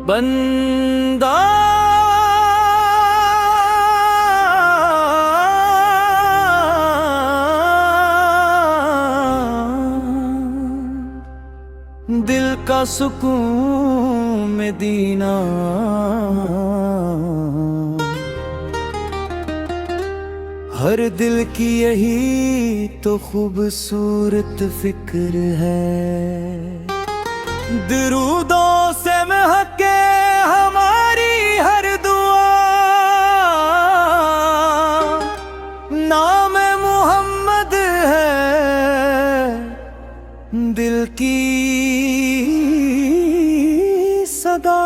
बंदा दिल का सुकून मदीना, हर दिल की यही तो खूबसूरत फिक्र है। दरूदों से महके हमारी हर दुआ, नाम मोहम्मद है दिल की सदा।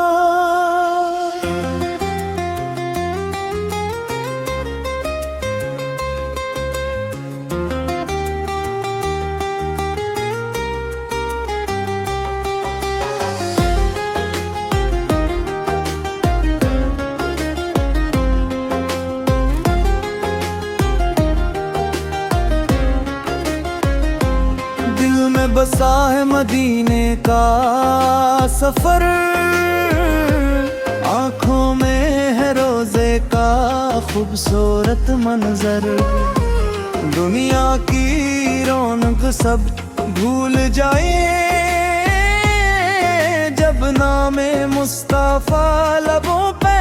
बसा है मदीने का सफर, आँखों में है रोजे का खूबसूरत मंजर। दुनिया की रौनक सब भूल जाए जब नामे मुस्तफा लबों पे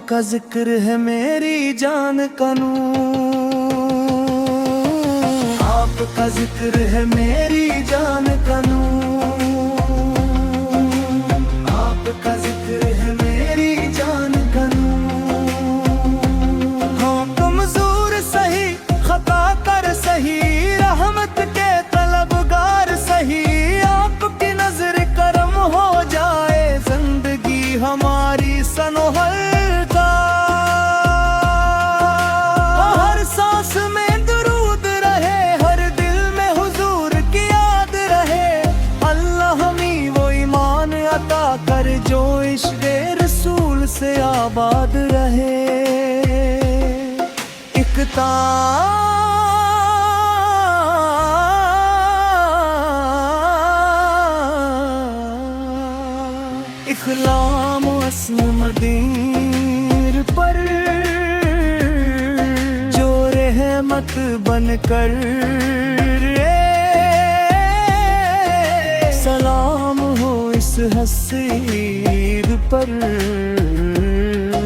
का जिक्र है मेरी जान का नूर, आपका जिक्र है मेरी जान का नूर, आपका जिक्र है मेरी जान का नूर। हाँ कमजोर सही, खता कर सही, रहमत के तलबगार सही, आपकी नजर करम हो जाए जिंदगी हमारी सनोहर। जो इश्क़े रसूल से आबाद रहे, इख़लाम अस्म मदीर पर जो रहमत बनकर सलाम हो इस हसीर पर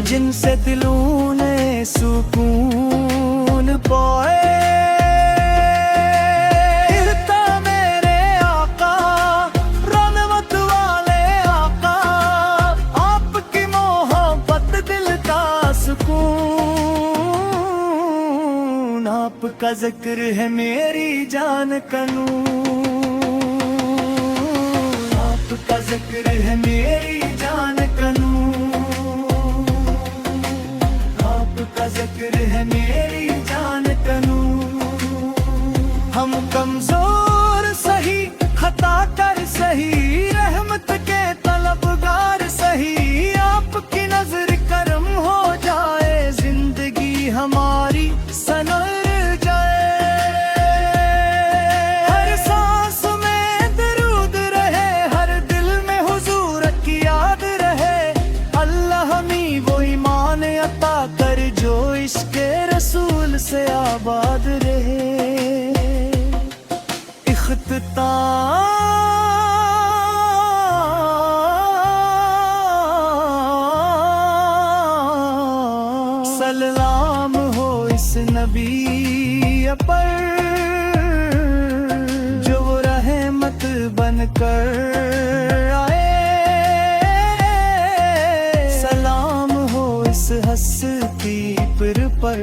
जिनसे दिलों ने सुकून पाए। मेरे आका रहमत वाले आका, आपकी मोहब्बत दिल का सुकून, आपका जिक्र है मेरी जान का नूर, आपका जिक्र है मेरी जान का नूर, आपका जिक्र है मेरी जान का नूर। हम कमजोर सही, खता कर सही, रहमत के तलबगार सही, आपकी नजर करम हो जाए जिंदगी हमारी सनर जाए। हर सांस में दरूद रहे, हर दिल में हुजूर की याद रहे, अल्लाह हमें वो ईमान अता कर जो इश्क़े रसूल से आबाद रहे। सलाम हो इस नबी पर जो रहमत बनकर आए, सलाम हो इस हस्ती पर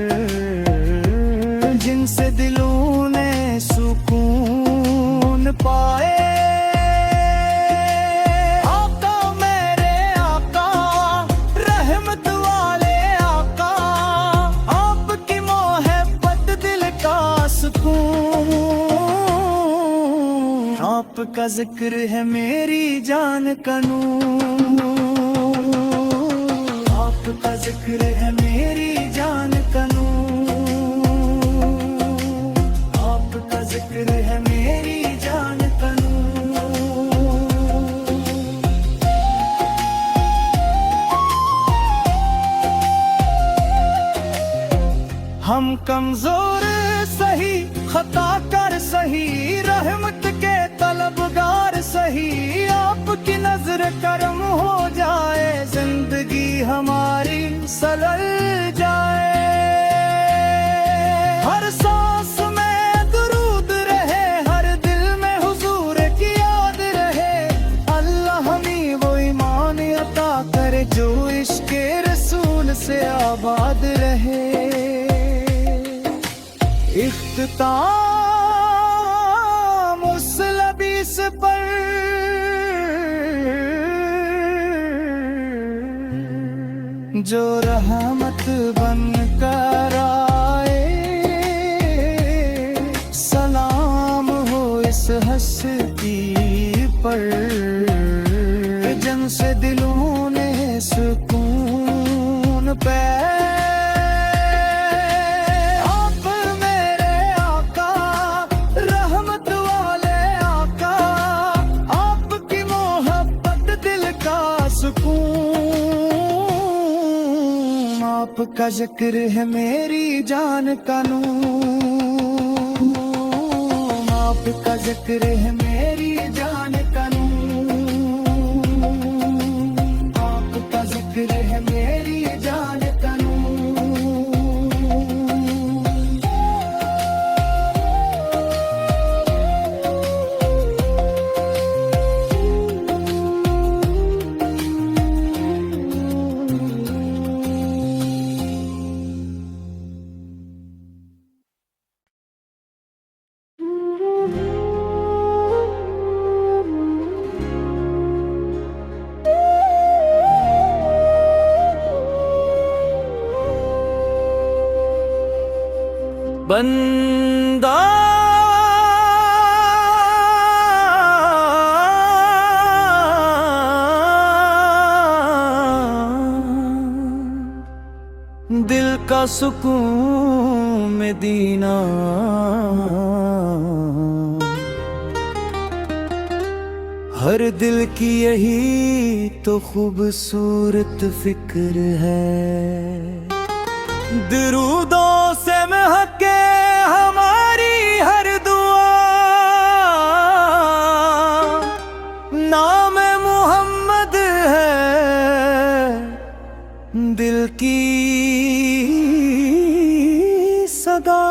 जिनसे दिलों ने सुकून पाए। आका मेरे आका रहमत वाले आपका जिक्र है मेरी जान का नूर, आपका जिक्र है मेरी जान का नूर, आपका जिक्र है मेरी जान का नूर। हम कमजोर सही, खता कर सही, रहमत के तलबगार सही, आपकी नजर करम हो जाए, जिंदगी हमारी सलल जाए। हर सांस में दुरूद रहे, हर दिल में हुजूर की याद रहे, अल्लाह हमें वो ईमान अता करे जो इश्क़ रसूल से आबाद रहे। इख्तिताम उस लबीस पर जो रहमत बन कर आए, सलाम हो इस हस्ती पर जिनसे दिलों ने सुकून पाया। आपका जिक्र है मेरी जान का नूर, आपका जिक्र है मेरी जान का नूर, आपका जिक्र है मेरी जान का नूर। बंदा दिल का सुकून में दीना, हर दिल की यही तो खूबसूरत फिक्र है। दरूदों से महके हमारी हर दुआ, नाम मोहम्मद है दिल की सदा।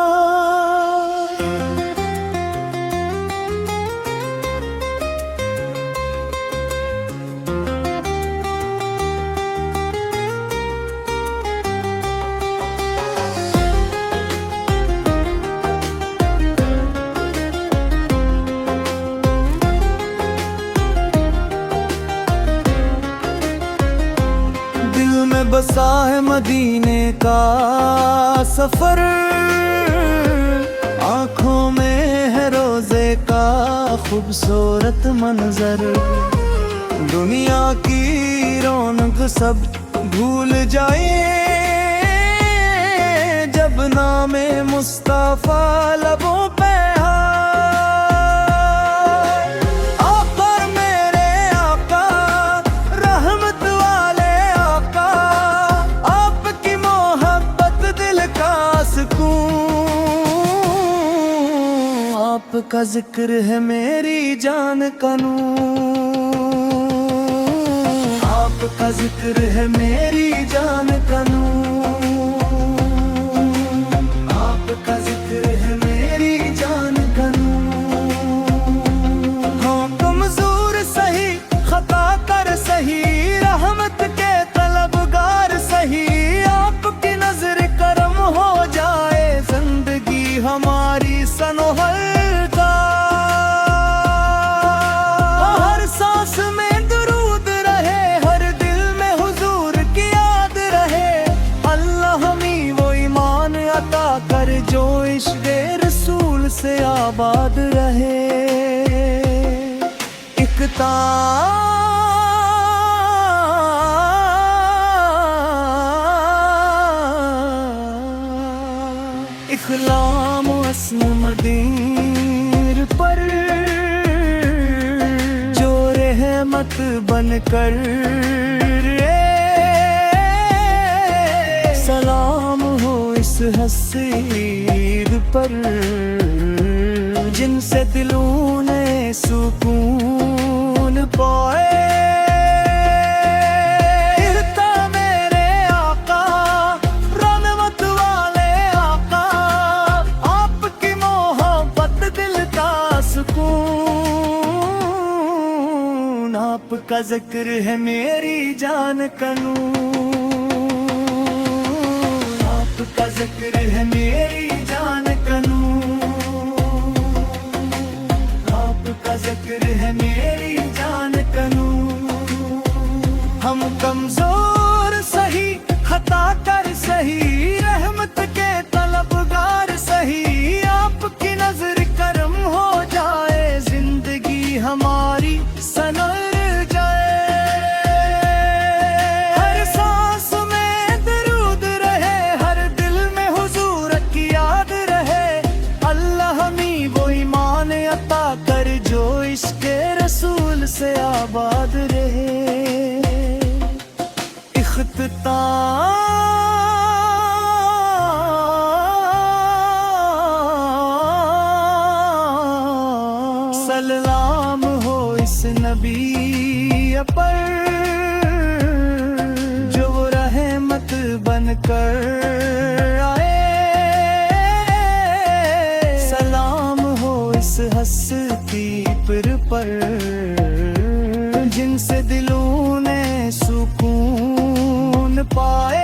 बसा है मदीने का सफर, आँखों में है रोजे का खूबसूरत मंजर, दुनिया की रौनक सब भूल जाए जब नामे मुस्तफा लबों पे आपका जिक्र है मेरी जान का नूर, आपका जिक्र है मेरी जान का नूर, आपका जिक्र है मेरी जान का नूर। हाँ कमजोर सही, खता कर सही, रहमत के तलबगार सही, आपकी नजर करम हो जाए, जिंदगी हमारी सनोहर। जो इश्क़ रसूल से आबाद रहे। इखलाम असम मदीर पर जो रहमत बनकर सलाम हो इस हसीर पर जिनसे दिलों ने सुकून पाए। आपका जिक्र है मेरी जान कानून, आपका जिक्र है मेरी जान कानून, आपका जिक्र है मेरी जान कानून। हम कमजोर सही, खता कर सही, रहमत के तलबगार सही, आपकी नजर करम हो जाए, जिंदगी हमारी सनर इसके रसूल से आबाद रहे। इख्तिताम सलाम हो इस नबी पर जो रहमत बनकर आए। सलाम हो इस हस्ती पर जिनसे दिलों ने सुकून पाए।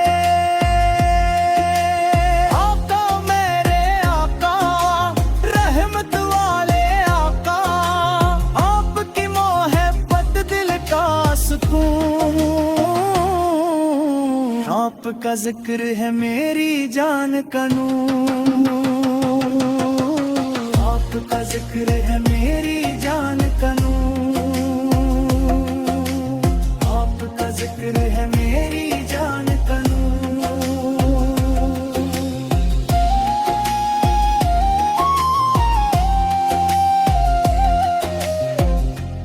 आका मेरे आका, रहमत वाले आका, आपकी मोहब्बत दिल का सुकून। आपका जिक्र है मेरी जान कानून, आपका जिक्र है मेरी जान कानून, आपका जिक्र है मेरी जान कानून।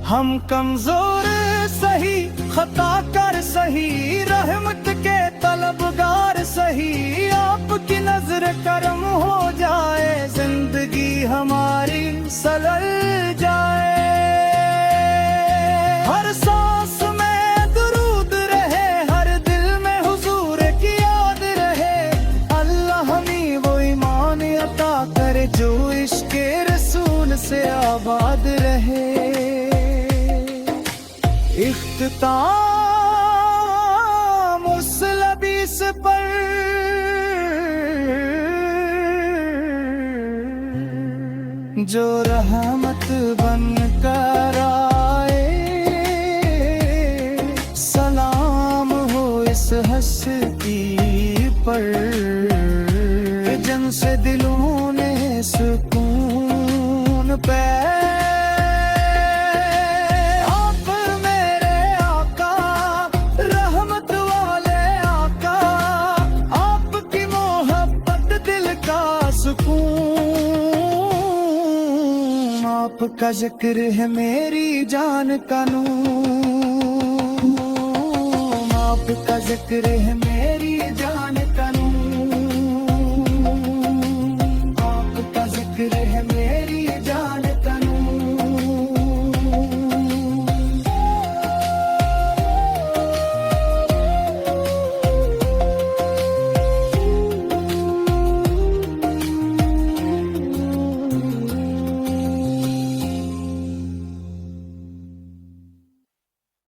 हम कमजोर सही, खता कर सही, रहमत के तलबगार सही, आपकी नजर करम हो जाए, जिंदगी हमारी सलल जाए। हर सांस में दुरूद रहे, हर दिल में हुजूर की याद रहे, अल्लाह हमें वो ईमान अता करे जो इश्क़े रसूल से आबाद रहे। इख्तिताम उस लबीस पर जो रहमत बनकर आए। सलाम हो इस हस्ती पर जिनसे दिलों ने सुकून पाया। आपका जिक्र है मेरी जान कानून, आपका जिक्र है मेरी जान